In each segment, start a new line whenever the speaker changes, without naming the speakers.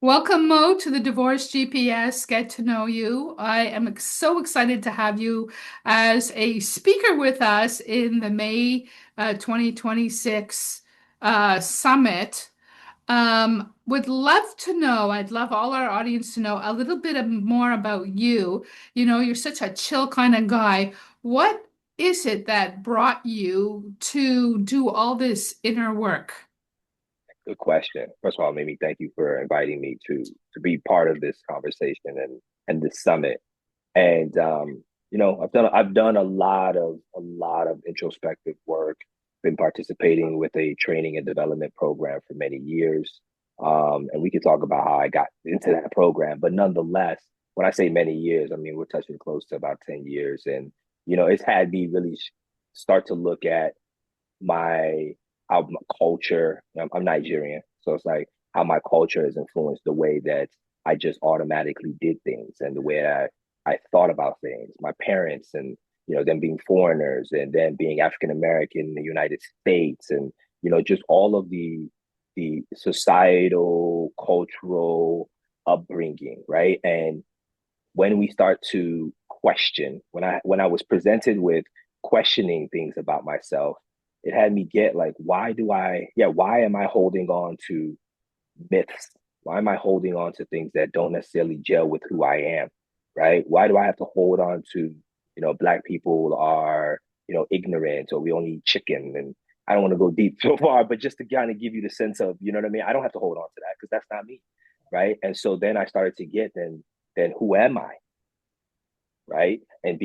Welcome, Mo, to the Divorce GPS. Get to know you. I am so excited to have you as a speaker with us in the May 2026 summit. Would love to know, I'd love all our audience to know a little bit more about you. You know, you're such a chill kind of guy. What is it that brought you to do all this inner work?
Good question. First of all, Mimi, thank you for inviting me to be part of this conversation and this summit. And I've done a lot of introspective work. Been participating with a training and development program for many years. And we can talk about how I got into that program. But nonetheless, when I say many years, I mean we're touching close to about 10 years. And it's had me really start to look at my how my culture. I'm Nigerian, so it's like how my culture has influenced the way that I just automatically did things and the way I thought about things. My parents and them being foreigners and then being African American in the United States and just all of the societal cultural upbringing, right? And when we start to question, when I was presented with questioning things about myself, it had me get like, why am I holding on to myths? Why am I holding on to things that don't necessarily gel with who I am? Right? Why do I have to hold on to, black people are, ignorant or we only eat chicken? And I don't want to go deep so far, but just to kind of give you the sense of, you know what I mean? I don't have to hold on to that because that's not me. Right. And so then I started to get then who am I? Right? And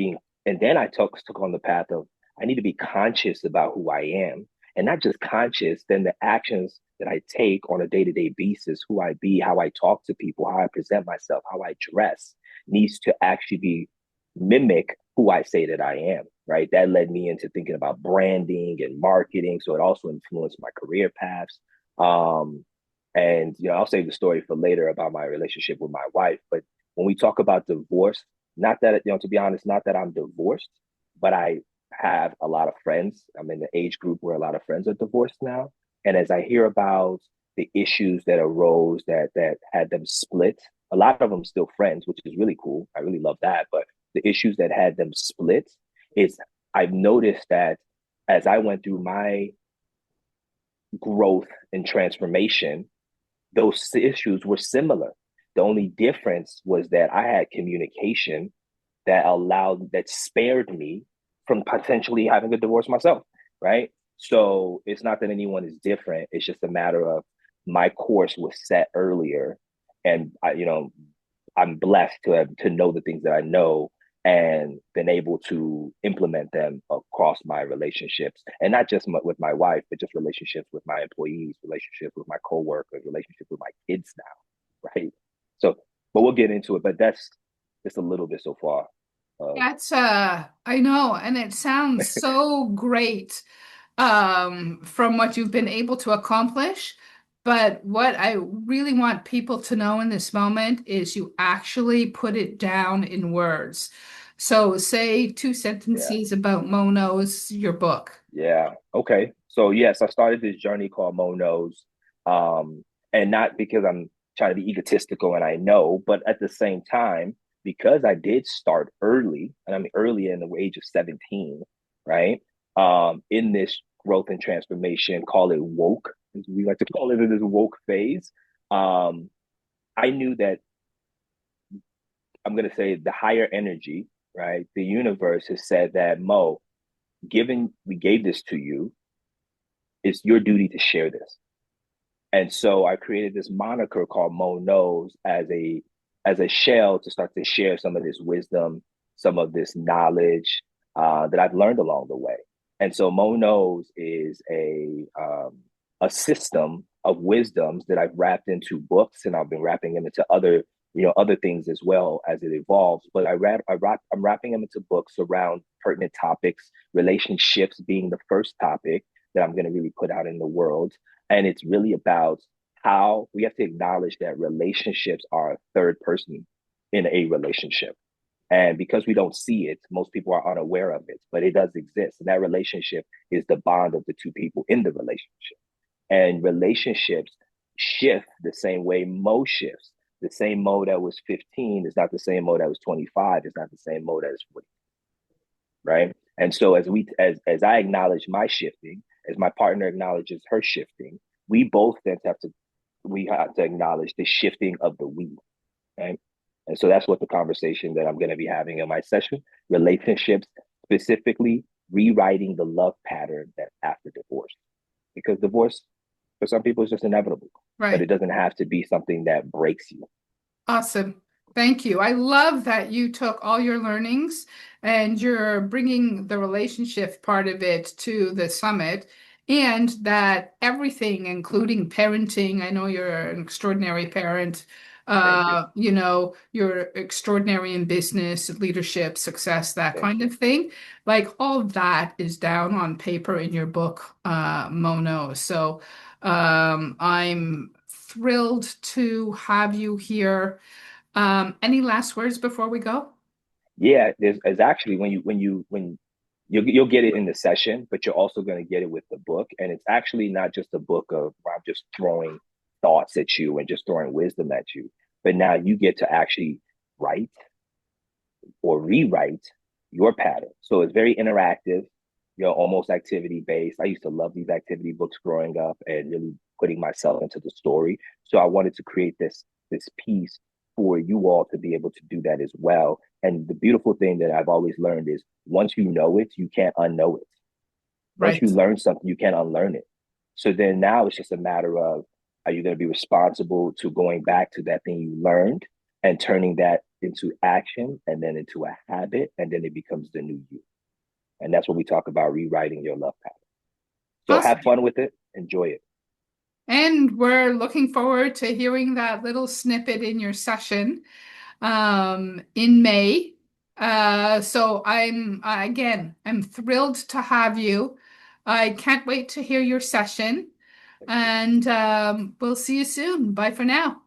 then I took on the path of I need to be conscious about who I am, and not just conscious, then the actions that I take on a day-to-day basis, who I be, how I talk to people, how I present myself, how I dress, needs to actually be mimic who I say that I am, right? That led me into thinking about branding and marketing. So it also influenced my career paths. Um, and I'll save the story for later about my relationship with my wife. But when we talk about divorce, not that, to be honest, not that I'm divorced, but I have a lot of friends. I'm in the age group where a lot of friends are divorced now. And as I hear about the issues that arose that had them split, a lot of them still friends, which is really cool. I really love that. But the issues that had them split is I've noticed that as I went through my growth and transformation, those issues were similar. The only difference was that I had communication that spared me from potentially having to divorce myself, right? So it's not that anyone is different. It's just a matter of my course was set earlier, and I'm blessed to know the things that I know and been able to implement them across my relationships, and not just with my wife, but just relationships with my employees, relationships with my coworkers, relationships with my kids now, right? So, but we'll get into it. But that's just a little bit so far.
That's I know, and it sounds so great from what you've been able to accomplish. But what I really want people to know in this moment is you actually put it down in words. So say two
Yeah.
sentences about Mono's, your book.
Yeah. Okay. So yes, I started this journey called Mo Knows. And not because I'm trying to be egotistical and I know, but at the same time, because I did start early, and I mean early in the age of 17, right? In this growth and transformation, call it woke, as we like to call it in this woke phase. Um, I knew that I'm gonna say the higher energy, right? The universe has said that Mo, given we gave this to you, it's your duty to share this. And so I created this moniker called Mo Knows as a shell to start to share some of this wisdom, some of this knowledge that I've learned along the way. And so Mo Knows is a system of wisdoms that I've wrapped into books, and I've been wrapping them into other things as well as it evolves. But I'm wrapping them into books around pertinent topics, relationships being the first topic that I'm going to really put out in the world. And it's really about how we have to acknowledge that relationships are a third person in a relationship. And because we don't see it, most people are unaware of it, but it does exist. And that relationship is the bond of the two people in the relationship. And relationships shift the same way Mo shifts. The same Mo that was 15 is not the same Mo that was 25. It's not the same Mo that is 40, right? And so as I acknowledge my shifting, as my partner acknowledges her shifting, we both then have to acknowledge the shifting of the we, right? And so that's what the conversation that I'm going to be having in my session, relationships, specifically rewriting the love pattern that after divorce, because divorce for some people is just inevitable, but it
Right.
doesn't have to be something that breaks you.
Awesome. Thank you. I love that you took all your learnings and you're bringing the relationship part of it to the summit, and that everything, including parenting, I know you're an extraordinary parent.
Thank you.
You're extraordinary in business, leadership, success, that
Thank
kind
you.
of thing. Like all of that is down on paper in your book, Mono. So I'm thrilled to have you here. Any last words before we go?
Yeah, there's actually when you'll get it in the session, but you're also going to get it with the book, and it's actually not just a book of where I'm just throwing thoughts at you and just throwing wisdom at you, but now you get to actually write or rewrite your pattern. So it's very interactive, almost activity based. I used to love these activity books growing up and really putting myself into the story. So I wanted to create this piece for you all to be able to do that as well. And the beautiful thing that I've always learned is once you know it, you can't unknow it. Once you
Right.
learn something, you can't unlearn it. So then now it's just a matter of, are you going to be responsible to going back to that thing you learned and turning that into action and then into a habit, and then it becomes the new you. And that's what we talk about, rewriting your love pattern. So have
Awesome.
fun with it, enjoy it.
And we're looking forward to hearing that little snippet in your session in May. So I'm thrilled to have you. I can't wait to hear your session,
Thank you.
and we'll see you soon. Bye for now.